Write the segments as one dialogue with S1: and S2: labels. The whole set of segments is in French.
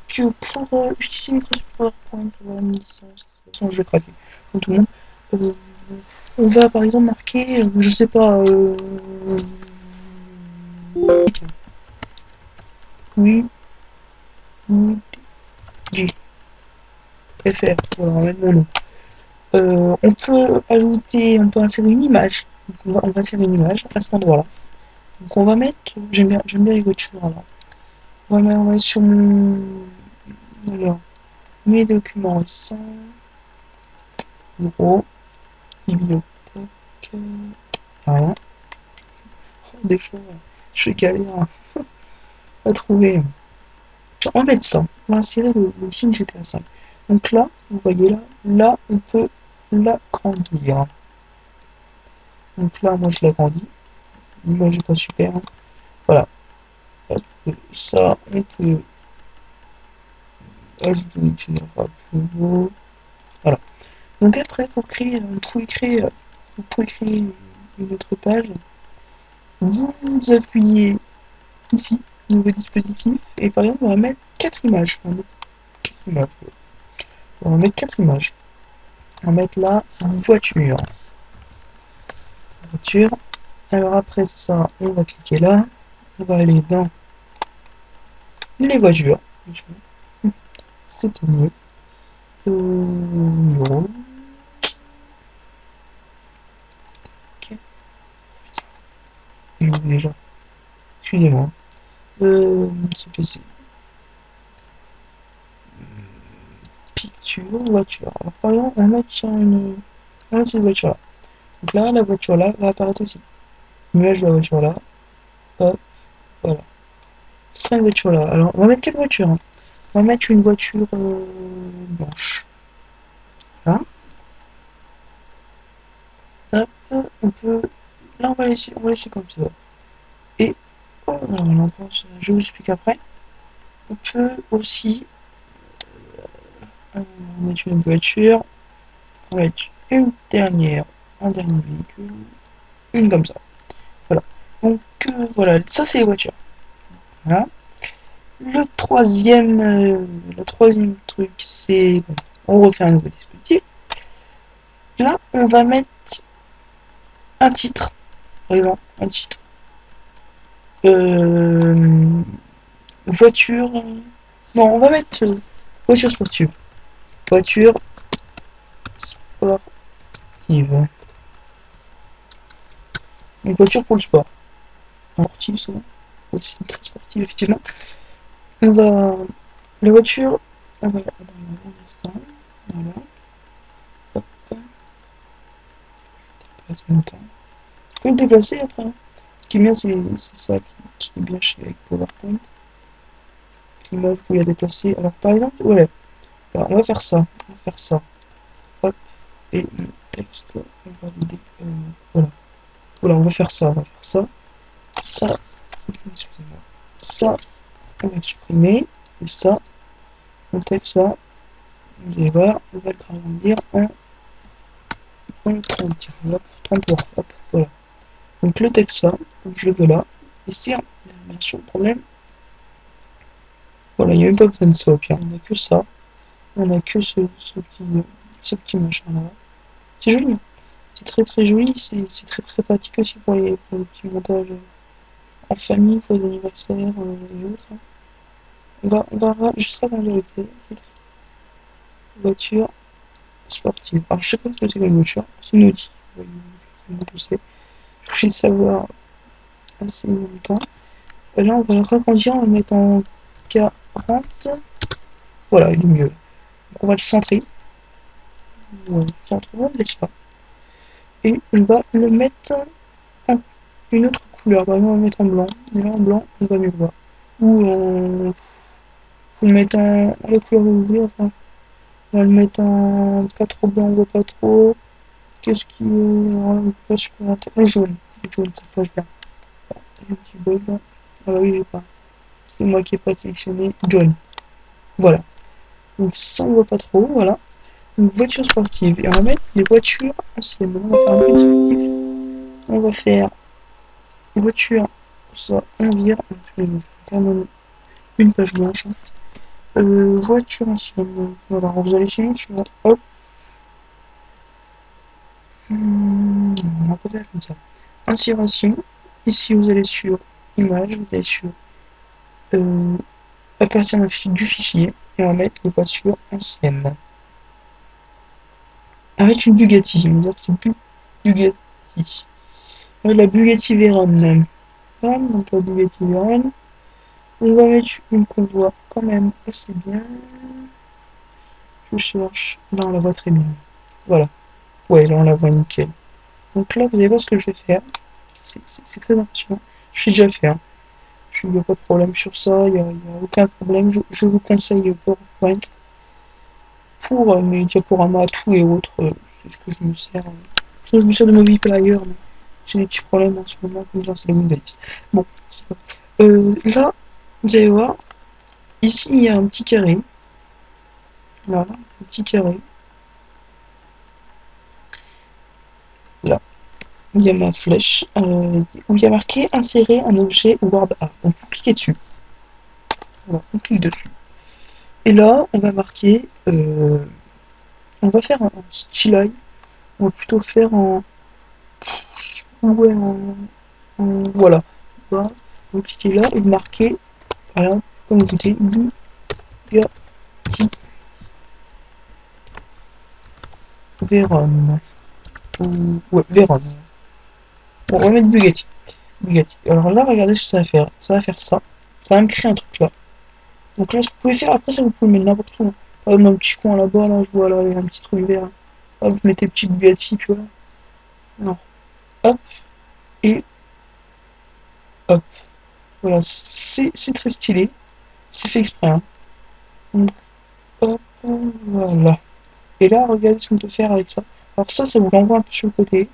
S1: que pour utiliser Microsoft PowerPoint, il faut avoir une licence. De toute façon, je vais craquer, comme tout le monde. Euh, on va par exemple marquer, je sais pas, oui, oui, G, FR, voilà, on va mettre mon nom. On peut insérer une image. Donc on va insérer une image à cet endroit-là. Donc on va mettre, j'aime bien les voitures là. On va sur alors, mes documents récents, bureau, bibliothèque, rien. Des fois, je suis galère à trouver. On va mettre ça. On va insérer le signe GTA 5. Donc là, vous voyez là, on peut l'agrandir. Donc là, moi je l'agrandis. L'image est pas super. Hein. Voilà. Hop, ça, on peut ajouter plus beau. Voilà. Donc après, vous pouvez créer une autre page. Vous appuyez ici, nouveau dispositif, et par exemple, on va mettre 4 images. On va mettre 4 images. On va mettre 4 images. On va mettre là, voiture. Voiture. Alors après ça, on va cliquer là. On va aller dans les voitures. C'était mieux. Numéro. Ok. Déjà. Excusez-moi. C'est PC. Picture, voiture. Alors, par exemple, on va mettre on va mettre cette voiture-là. Donc là, la voiture là va apparaître ici. L'image de la voiture là. Hop, voilà. Ce sera une voiture là. Alors, on va mettre quelle voiture hein. On va mettre une voiture blanche. Là. Hop, on peut. Là, on va laisser comme ça. Et, oh, non, je vous explique après. On peut aussi mettre une voiture. On va mettre un dernier véhicule. Une comme ça. Voilà. Donc, voilà. Ça, c'est les voitures. Voilà. Le troisième truc, c'est bon, on refait un nouveau dispositif. Là, on va mettre un titre, par exemple, un titre. Euh, voiture. Non, on va mettre voiture sportive. Voiture sportive. Une voiture pour le sport. Sportive, souvent. Aussi très sportive, effectivement. On va. Les voitures. On va. Attends, voilà. Hop. Je peux le déplacer après. Hein. Ce qui est bien, c'est ça qui est bien chez avec PowerPoint. L'image, vous pouvez la déplacer. Alors, par exemple, ouais. Alors, on va faire ça. On va faire ça. Hop. Et le texte, on va le voilà. Voilà, on va faire ça. On va faire ça. Ça, excusez-moi. Ça, on va le supprimer. Et ça, on texte ça. Et voilà, on va le grandir en 30. Hop, 33. Hop, voilà. Donc le texte là, donc je le veux là. Et c'est bien sûr le problème. Voilà, il n'y a même pas besoin de ça au pire. On n'a que ça. On n'a que ce petit machin là. C'est joli. Hein. C'est très très joli. C'est très très pratique aussi pour les petits montages en famille, pour les anniversaires et autres. Hein. On va juste agrandir le titre. Voiture sportive. Alors je sais pas ce que c'est comme voiture. C'est une Audi. Je voulais savoir assez longtemps. Là on va le ragrandir, on va le mettre en 40. Voilà, il est mieux. Donc on va le centrer. Ouais, centre, on laisse là. Et on va le mettre en une autre couleur. Par exemple, on va le mettre en blanc. Et là, en blanc, on va mieux le voir. Ou faut le mettre en la couleur que vous voulez. Enfin, on va le mettre en pas trop blanc, on voit pas trop. Qu'est-ce qui est pas super intéressant. Le jaune. Le jaune, ça flash bien. Le petit bug là. Ah bah oui, j'ai pas. C'est moi qui ai pas sélectionné. Jaune. Voilà. Donc ça, on voit pas trop. Voilà. Une voiture sportive. Et on va mettre les voitures anciennes. On va faire un peu dispositif. On va faire voiture. Ça, on vire. Quand même une page blanche. Hein. Voiture ancienne. Voilà, vous allez chez nous sur hop. On va pas faire comme ça. Inspiration. Ici, vous allez sur image, vous allez sur à partir du fichier et on va mettre les voitures anciennes. Avec une Bugatti, on va dire que c'est Bugatti. La Bugatti Veyron. Voilà, donc la Bugatti Veyron. On va mettre une qu'on voit quand même assez bien. Je cherche. Là, on la voit très bien. Voilà. Ouais, là, on la voit nickel. Donc là, vous allez voir ce que je vais faire. C'est très impressionnant. Je sais déjà faire. Il n'y a pas de problème sur ça. Il n'y a aucun problème. Je vous conseille PowerPoint pour mes diaporamas, tout et autres. C'est ce que je me sers. Je me sers de Movie Player, mais j'ai des petits problèmes en ce moment, comme j'ai installé Windows 10. Bon, c'est pas. Là, vous allez voir, ici il y a un petit carré. Voilà, un petit carré. Là, où il y a ma flèche, où il y a marqué insérer un objet Word Art. Donc vous cliquez dessus. Voilà, on clique dessus. Et là, on va marquer, on va faire un style eye. On va plutôt faire en, ouais, voilà. Voilà. Vous cliquez là et vous marquez, voilà, comme vous dites, Bugatti Veyron. Ouais, Veyron. Bon, on va mettre Bugatti. Bugatti. Alors là, regardez ce que ça va faire. Ça va faire ça. Ça va me créer un truc là. Donc là, vous pouvez faire, après ça, vous pouvez le mettre n'importe où. Par exemple, dans le petit coin là-bas, là, je vois là, il y a un petit truc vert. Là, vous mettez petit Bugatti, puis voilà. Non. Hop, et hop. Voilà, c'est très stylé. C'est fait exprès, hein. Donc, hop, voilà. Et là, regardez ce qu'on peut faire avec ça. Alors ça vous l'envoie un peu sur le côté.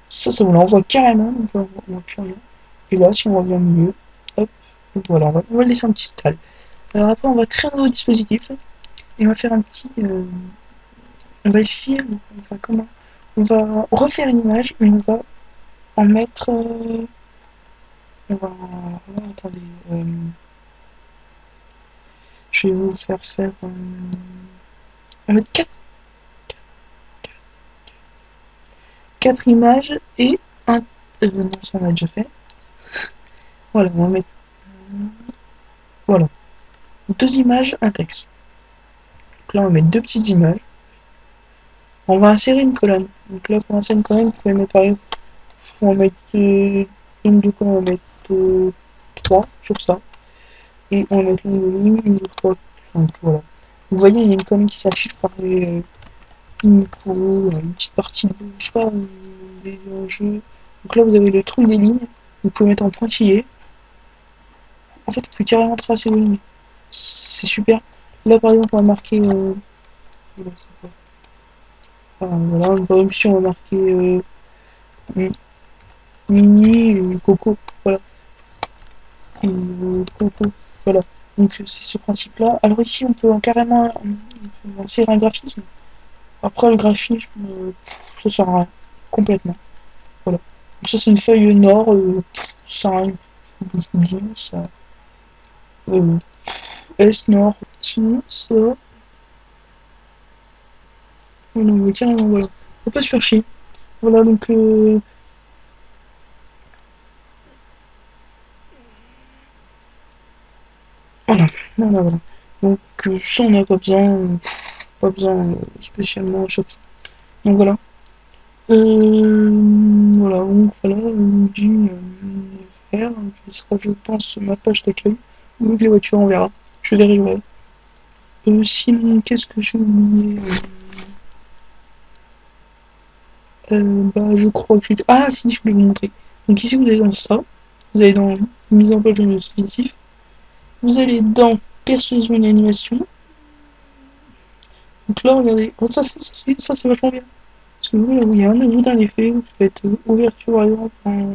S1: Ça vous l'envoie carrément, donc on voit plus rien. Et là, si on revient au milieu, hop, voilà, on va laisser un petit style. Alors après, on va créer un nouveau dispositif et on va faire un petit. On va essayer. Enfin, comment? On va refaire une image, mais on va en mettre. On va. Attendez. Je vais vous faire faire. On va mettre quatre images et un. Non, ça on a déjà fait. Voilà, on va mettre. Voilà. Deux images, un texte. Donc là, on va mettre deux petites images. On va insérer une colonne. Donc là, pour insérer une colonne, vous pouvez mettre par exemple, on va mettre une de colonne, on va mettre 3 sur ça. Et on va mettre une de ligne, une de 3, 5, voilà. Vous voyez, il y a une colonne qui s'affiche par les micros, une petite partie de, je sais pas, des jeux. Donc là, vous avez le truc des lignes. Vous pouvez mettre en pointillé. En fait, vous pouvez carrément tracer vos lignes. C'est super. Là, par exemple, on va marquer. Voilà, par exemple, si on va marquer Mini et Coco. Voilà. Et Coco. Voilà. Donc c'est ce principe-là. Alors ici, on peut carrément insérer un graphisme. Après, le graphisme, ça sert à rien. Complètement. Voilà. Donc ça, c'est une feuille nord. Ça sert à rien. Ça. Euh, S nord. Sinon, ça. Voilà, mais carrément, voilà. Faut pas se faire chier. Voilà, donc. Voilà. Voilà, voilà. Donc, ça, on n'a pas besoin. Pas besoin spécialement à chaque fois. Donc voilà. Voilà, donc voilà, Jean vert, qui sera, je pense, ma page d'accueil. Donc les voitures, on verra. Je vérifierai. Sinon, qu'est-ce que j'ai oublié? Bah, je crois que j'ai. Ah, si, je voulais vous montrer. Donc ici, vous allez dans ça. Vous allez dans mise en page de dispositif. Vous allez dans personnalisation et animation. Donc là, regardez. Oh, ça, c'est vachement bien. Parce que vous, là où il y a un ajout d'un effet, vous faites ouverture, par exemple, en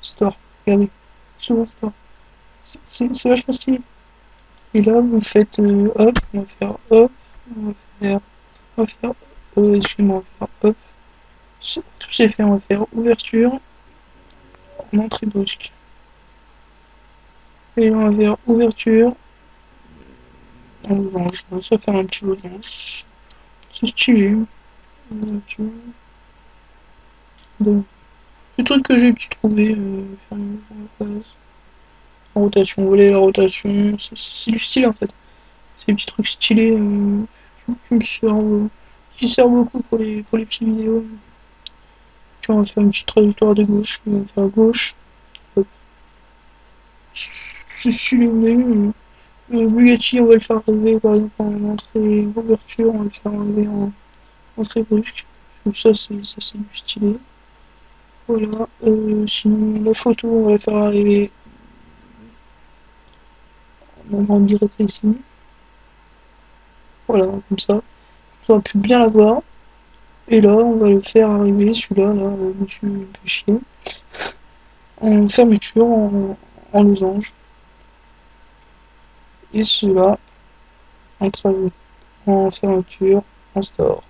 S1: store. Regardez. Souvent store. C'est vachement stylé. Et là, vous faites hop, on va faire hop, on va faire, on va faire, excusez-moi, on va faire hop. Tout c'est fait, on va faire ouverture, en entrée brusque. Et on va faire ouverture, En losange, on va se faire un petit losange. C'est stylé. Donc, le truc que j'ai pu trouver en rotation, voler la rotation, c'est du style en fait. C'est des petits trucs stylés qui servent beaucoup pour les petites vidéos. Tu vois, on va faire une petite trajectoire de gauche, on va faire à gauche. Hop. C'est stylé, vous avez vu. Le Bugatti, on va le faire arriver par exemple en entrée ouverture, on va le faire arriver en entrée brusque. Donc ça c'est du stylé. Voilà. Sinon, la photo, on va la faire arriver en agrandir ici. Voilà, comme ça. On va plus bien la voir. Et là, on va le faire arriver, celui-là, là, monsieur me fait chier, en fermeture, en losange. Et celui-là, en, en fermeture, en store.